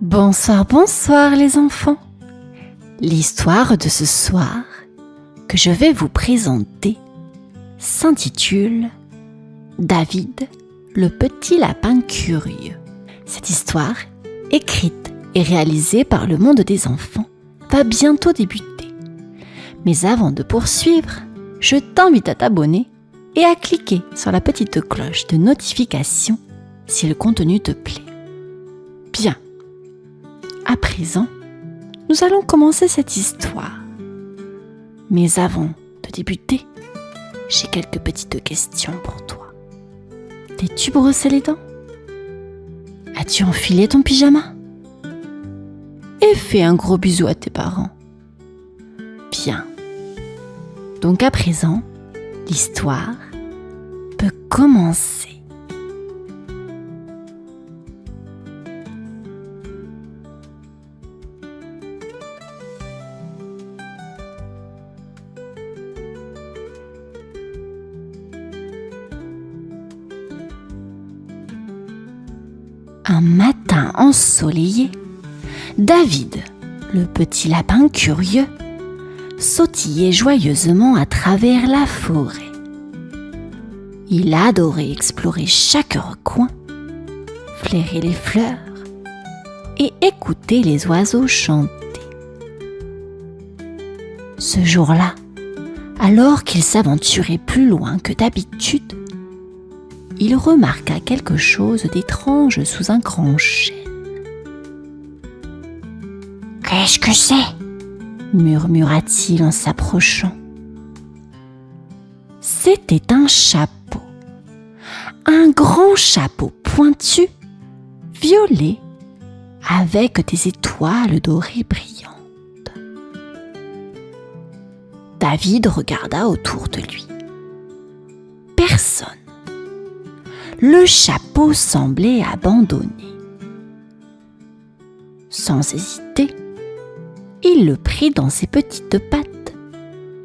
Bonsoir, bonsoir les enfants. L'histoire de ce soir que je vais vous présenter s'intitule David, le petit lapin curieux. Cette histoire, écrite et réalisée par le monde des enfants, va bientôt débuter. Mais avant de poursuivre, je t'invite à t'abonner et à cliquer sur la petite cloche de notification si le contenu te plaît. Bien. À présent, nous allons commencer cette histoire. Mais avant de débuter, j'ai quelques petites questions pour toi. T'es-tu brossé les dents? As-tu enfilé ton pyjama? Et fais un gros bisou à tes parents. Bien. Donc à présent, l'histoire peut commencer. Un matin ensoleillé, David, le petit lapin curieux, sautillait joyeusement à travers la forêt. Il adorait explorer chaque recoin, flairer les fleurs et écouter les oiseaux chanter. Ce jour-là, alors qu'il s'aventurait plus loin que d'habitude, il remarqua quelque chose d'étrange sous un grand chêne. « Qu'est-ce que c'est ?» murmura-t-il en s'approchant. C'était un chapeau. Un grand chapeau pointu, violet, avec des étoiles dorées brillantes. David regarda autour de lui. Personne. Le chapeau semblait abandonné. Sans hésiter, il le prit dans ses petites pattes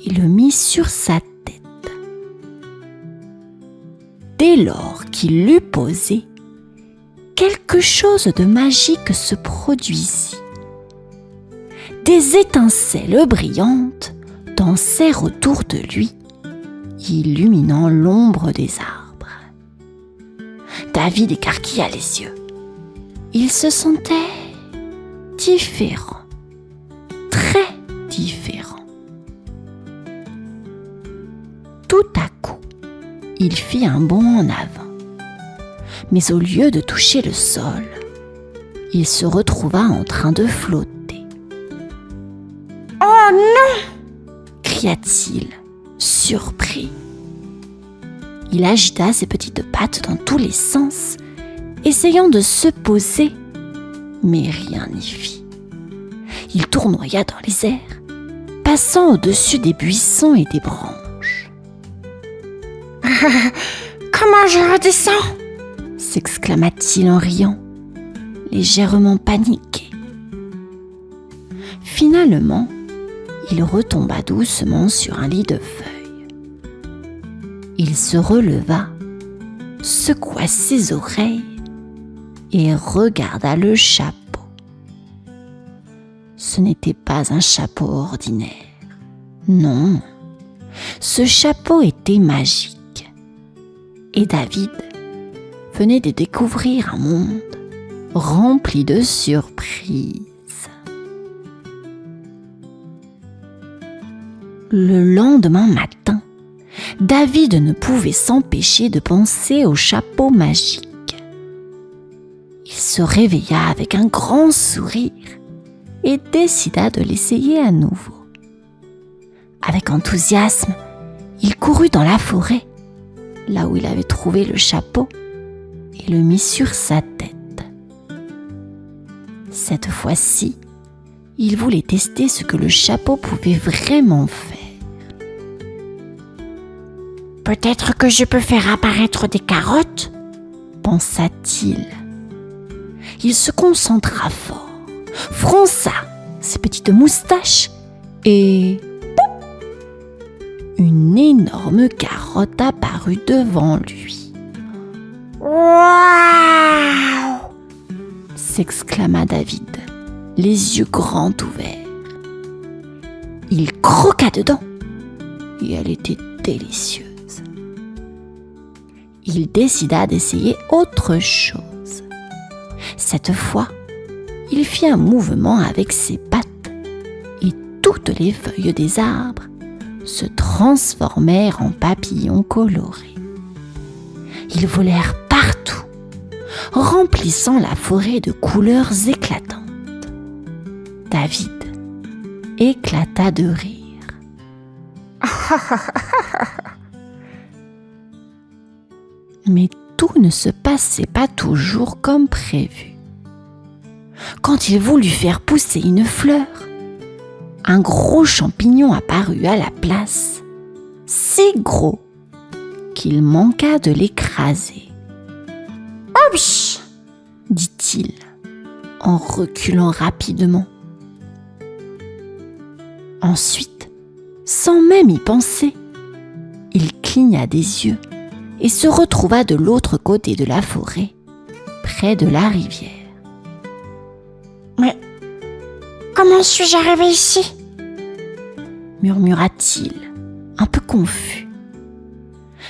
et le mit sur sa tête. Dès lors qu'il l'eut posé, quelque chose de magique se produisit. Des étincelles brillantes dansèrent autour de lui, illuminant l'ombre des arbres. David écarquilla les yeux. Il se sentait différent, très différent. Tout à coup, il fit un bond en avant. Mais au lieu de toucher le sol, il se retrouva en train de flotter. « Oh non !» cria-t-il, surpris. Il agita ses petites pattes dans tous les sens, essayant de se poser, mais rien n'y fit. Il tournoya dans les airs, passant au-dessus des buissons et des branches. « Comment je redescends ?» s'exclama-t-il en riant, légèrement paniqué. Finalement, il retomba doucement sur un lit de feuilles. Il se releva, secoua ses oreilles et regarda le chapeau. Ce n'était pas un chapeau ordinaire. Non, ce chapeau était magique. Et David venait de découvrir un monde rempli de surprises. Le lendemain matin, David ne pouvait s'empêcher de penser au chapeau magique. Il se réveilla avec un grand sourire et décida de l'essayer à nouveau. Avec enthousiasme, il courut dans la forêt, là où il avait trouvé le chapeau, et le mit sur sa tête. Cette fois-ci, il voulait tester ce que le chapeau pouvait vraiment faire. « Peut-être que je peux faire apparaître des carottes ?» pensa-t-il. Il se concentra fort, fronça ses petites moustaches et pouf, une énorme carotte apparut devant lui. « Waouh !» s'exclama David, les yeux grands ouverts. Il croqua dedans et elle était délicieuse. Il décida d'essayer autre chose. Cette fois, il fit un mouvement avec ses pattes et toutes les feuilles des arbres se transformèrent en papillons colorés. Ils volèrent partout, remplissant la forêt de couleurs éclatantes. David éclata de rire. Mais tout ne se passait pas toujours comme prévu. Quand il voulut faire pousser une fleur, un gros champignon apparut à la place, si gros qu'il manqua de l'écraser. « Ouch !» dit-il en reculant rapidement. Ensuite, sans même y penser, il cligna des yeux et se retrouva de l'autre côté de la forêt, près de la rivière. « Mais comment suis-je arrivé ici ?» murmura-t-il, un peu confus.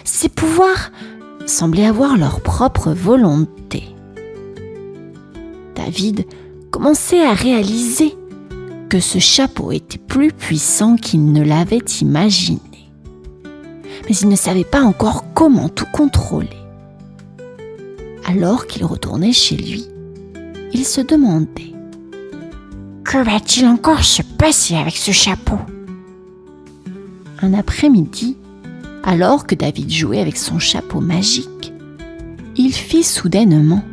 Ses pouvoirs semblaient avoir leur propre volonté. David commençait à réaliser que ce chapeau était plus puissant qu'il ne l'avait imaginé. Mais il ne savait pas encore comment tout contrôler. Alors qu'il retournait chez lui, il se demandait: que va-t-il encore se passer avec ce chapeau ? Un après-midi, alors que David jouait avec son chapeau magique, il fit soudainement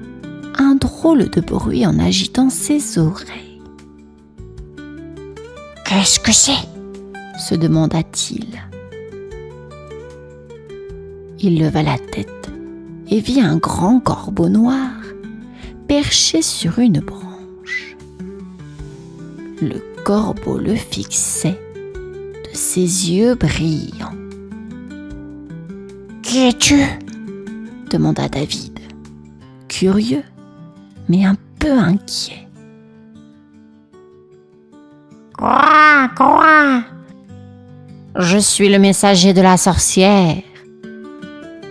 un drôle de bruit en agitant ses oreilles. « Qu'est-ce que c'est ?» se demanda-t-il. Il leva la tête et vit un grand corbeau noir perché sur une branche. Le corbeau le fixait de ses yeux brillants. « Qui es-tu » demanda David, curieux mais un peu inquiet. « Quoi, quoi ? Je suis le messager de la sorcière »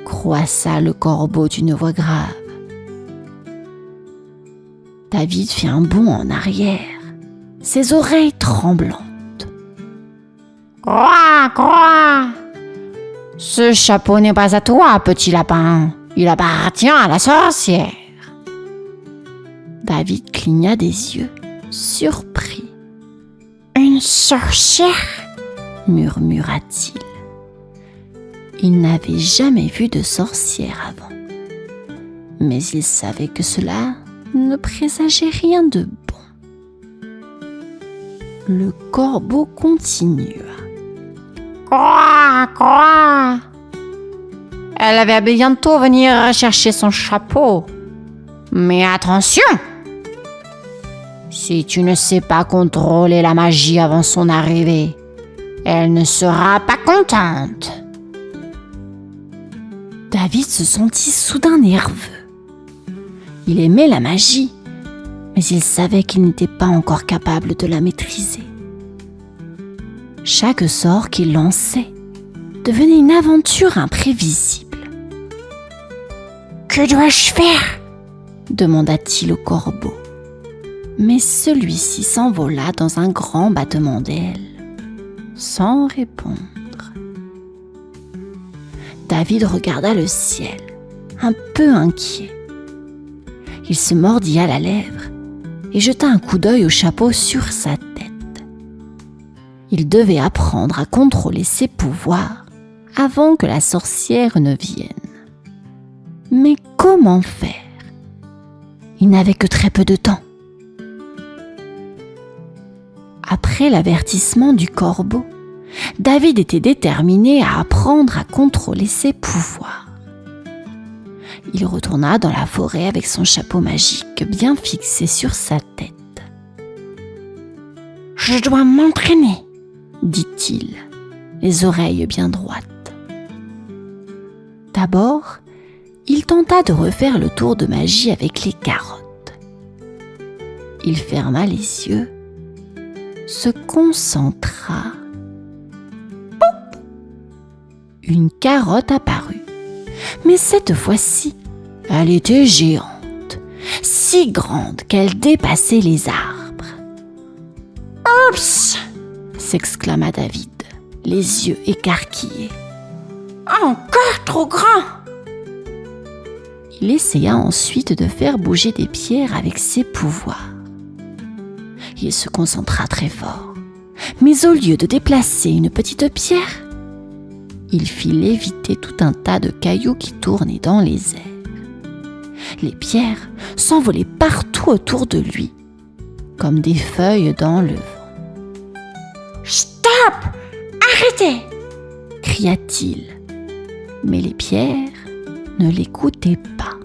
croissa le corbeau d'une voix grave. David fit un bond en arrière, ses oreilles tremblantes. « Quoi, quoi ? Ce chapeau n'est pas à toi, petit lapin. Il appartient à la sorcière. » David cligna des yeux, surpris. « Une sorcière ?» murmura-t-il. Il n'avait jamais vu de sorcière avant, mais il savait que cela ne présageait rien de bon. Le corbeau continua. « Quoi, quoi ? Elle va bientôt venir chercher son chapeau. Mais attention ! Si tu ne sais pas contrôler la magie avant son arrivée, elle ne sera pas contente. » David se sentit soudain nerveux. Il aimait la magie, mais il savait qu'il n'était pas encore capable de la maîtriser. Chaque sort qu'il lançait devenait une aventure imprévisible. « Que dois-je faire ?» demanda-t-il au corbeau. Mais celui-ci s'envola dans un grand battement d'ailes, sans répondre. David regarda le ciel, un peu inquiet. Il se mordit à la lèvre et jeta un coup d'œil au chapeau sur sa tête. Il devait apprendre à contrôler ses pouvoirs avant que la sorcière ne vienne. Mais comment faire ? Il n'avait que très peu de temps. Après l'avertissement du corbeau, David était déterminé à apprendre à contrôler ses pouvoirs. Il retourna dans la forêt avec son chapeau magique bien fixé sur sa tête. « Je dois m'entraîner » dit-il, les oreilles bien droites. D'abord, il tenta de refaire le tour de magie avec les carottes. Il ferma les yeux, se concentra. Poup! Une carotte apparut, mais cette fois-ci, elle était géante, si grande qu'elle dépassait les arbres. « Oups !» s'exclama David, les yeux écarquillés. « Encore trop grand !» Il essaya ensuite de faire bouger des pierres avec ses pouvoirs. Il se concentra très fort, mais au lieu de déplacer une petite pierre, il fit léviter tout un tas de cailloux qui tournaient dans les airs. Les pierres s'envolaient partout autour de lui, comme des feuilles dans le vent. « Stop! Arrêtez !» cria-t-il, mais les pierres ne l'écoutaient pas.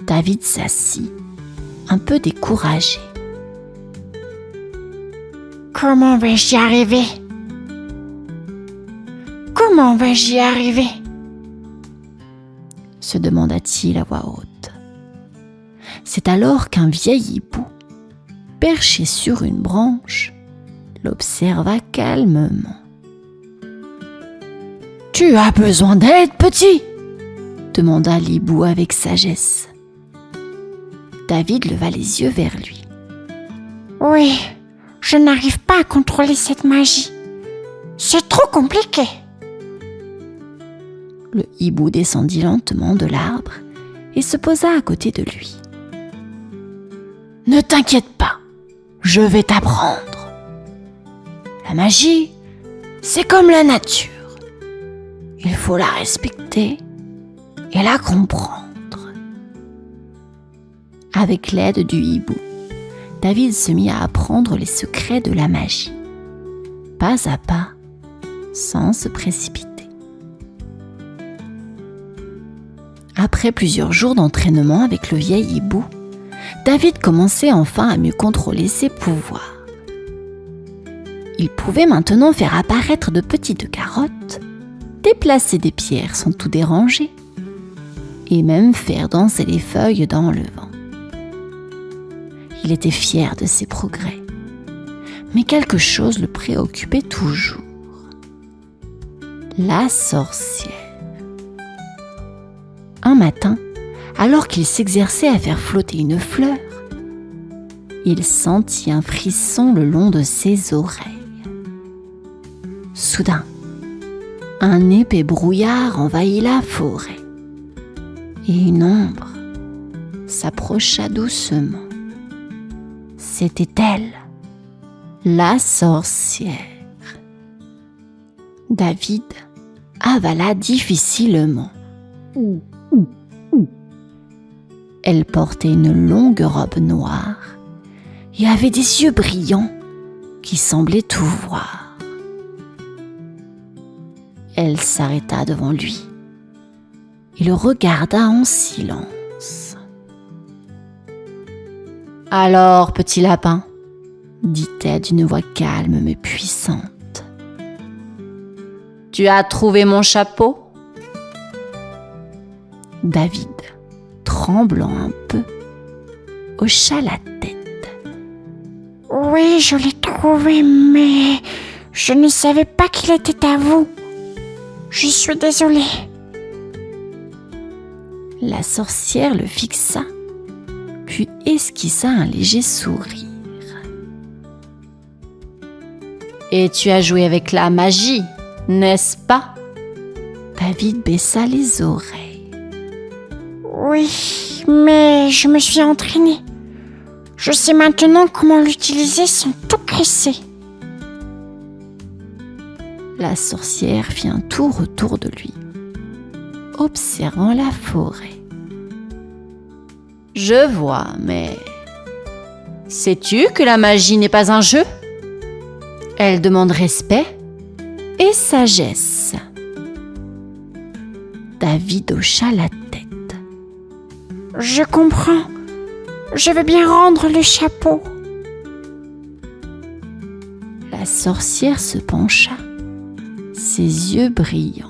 David s'assit, un peu découragé. « Comment vais-je y arriver ? Comment vais-je y arriver ? » se demanda-t-il à voix haute. C'est alors qu'un vieil hibou, perché sur une branche, l'observa calmement. « Tu as besoin d'aide, petit ?» demanda l'hibou avec sagesse. David leva les yeux vers lui. « Oui, je n'arrive pas à contrôler cette magie. C'est trop compliqué. » Le hibou descendit lentement de l'arbre et se posa à côté de lui. « Ne t'inquiète pas, je vais t'apprendre. La magie, c'est comme la nature. Il faut la respecter et la comprendre. » Avec l'aide du hibou, David se mit à apprendre les secrets de la magie, pas à pas, sans se précipiter. Après plusieurs jours d'entraînement avec le vieil hibou, David commençait enfin à mieux contrôler ses pouvoirs. Il pouvait maintenant faire apparaître de petites carottes, déplacer des pierres sans tout déranger, et même faire danser les feuilles dans le vent. Il était fier de ses progrès, mais quelque chose le préoccupait toujours. La sorcière. Un matin, alors qu'il s'exerçait à faire flotter une fleur, il sentit un frisson le long de ses oreilles. Soudain, un épais brouillard envahit la forêt et une ombre s'approcha doucement. C'était elle, la sorcière. David avala difficilement. Elle portait une longue robe noire et avait des yeux brillants qui semblaient tout voir. Elle s'arrêta devant lui et le regarda en silence. « Alors, petit lapin, » dit-elle d'une voix calme mais puissante. « Tu as trouvé mon chapeau ?» David, tremblant un peu, hocha la tête. « Oui, je l'ai trouvé, mais je ne savais pas qu'il était à vous. Je suis désolée. » La sorcière le fixa, puis esquissa un léger sourire. « Et tu as joué avec la magie, n'est-ce pas ?» David baissa les oreilles. « Oui, mais je me suis entraînée. Je sais maintenant comment l'utiliser sans tout casser. » La sorcière fit un tour autour de lui, observant la forêt. « Je vois, mais sais-tu que la magie n'est pas un jeu ? Elle demande respect et sagesse. » David hocha la tête. « Je comprends. Je veux bien rendre le chapeau. » La sorcière se pencha, ses yeux brillants.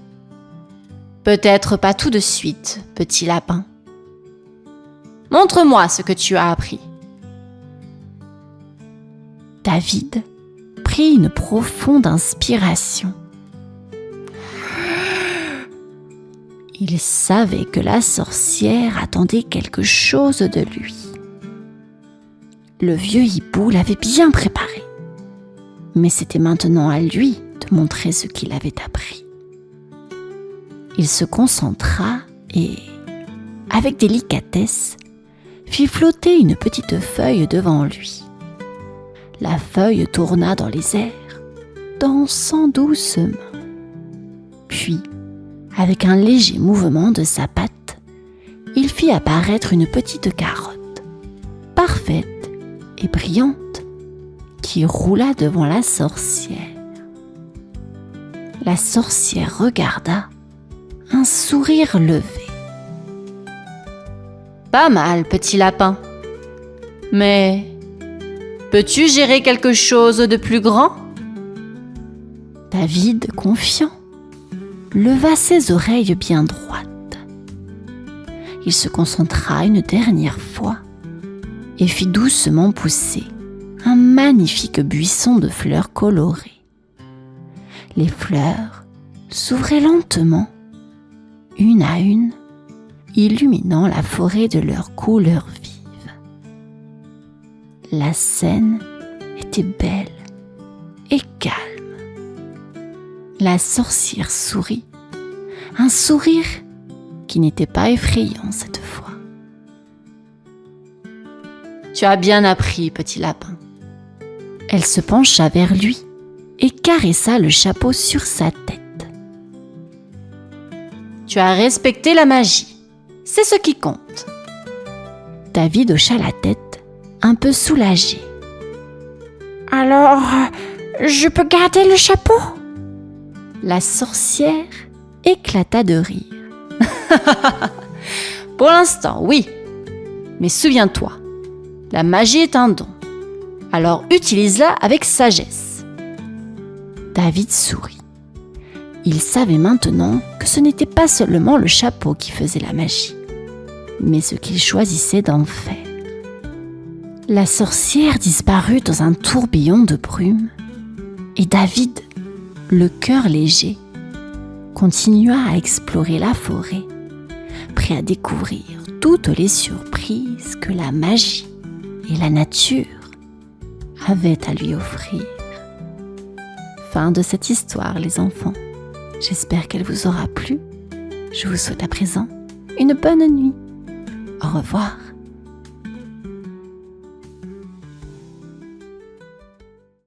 « Peut-être pas tout de suite, petit lapin. Montre-moi ce que tu as appris. David prit une profonde inspiration. Il savait que la sorcière attendait quelque chose de lui. Le vieux hibou l'avait bien préparé, mais c'était maintenant à lui de montrer ce qu'il avait appris. Il se concentra et, avec délicatesse, fit flotter une petite feuille devant lui. La feuille tourna dans les airs, dansant doucement. Puis, avec un léger mouvement de sa patte, il fit apparaître une petite carotte, parfaite et brillante, qui roula devant la sorcière. La sorcière regarda, un sourire levé. Pas mal, petit lapin. Mais peux-tu gérer quelque chose de plus grand? David, confiant, leva ses oreilles bien droites. Il se concentra une dernière fois et fit doucement pousser un magnifique buisson de fleurs colorées. Les fleurs s'ouvraient lentement, une à une, illuminant la forêt de leurs couleurs vives. La scène était belle et calme. La sorcière sourit, un sourire qui n'était pas effrayant cette fois. Tu as bien appris, petit lapin. Elle se pencha vers lui et caressa le chapeau sur sa tête. Tu as respecté la magie. C'est ce qui compte. David hocha la tête, un peu soulagé. Alors, je peux garder le chapeau? La sorcière éclata de rire. Pour l'instant, oui. Mais souviens-toi, la magie est un don. Alors utilise-la avec sagesse. David sourit. Il savait maintenant que ce n'était pas seulement le chapeau qui faisait la magie, mais ce qu'il choisissait d'en faire. La sorcière disparut dans un tourbillon de brume et David, le cœur léger, continua à explorer la forêt, prêt à découvrir toutes les surprises que la magie et la nature avaient à lui offrir. Fin de cette histoire, les enfants. J'espère qu'elle vous aura plu. Je vous souhaite à présent une bonne nuit. Au revoir.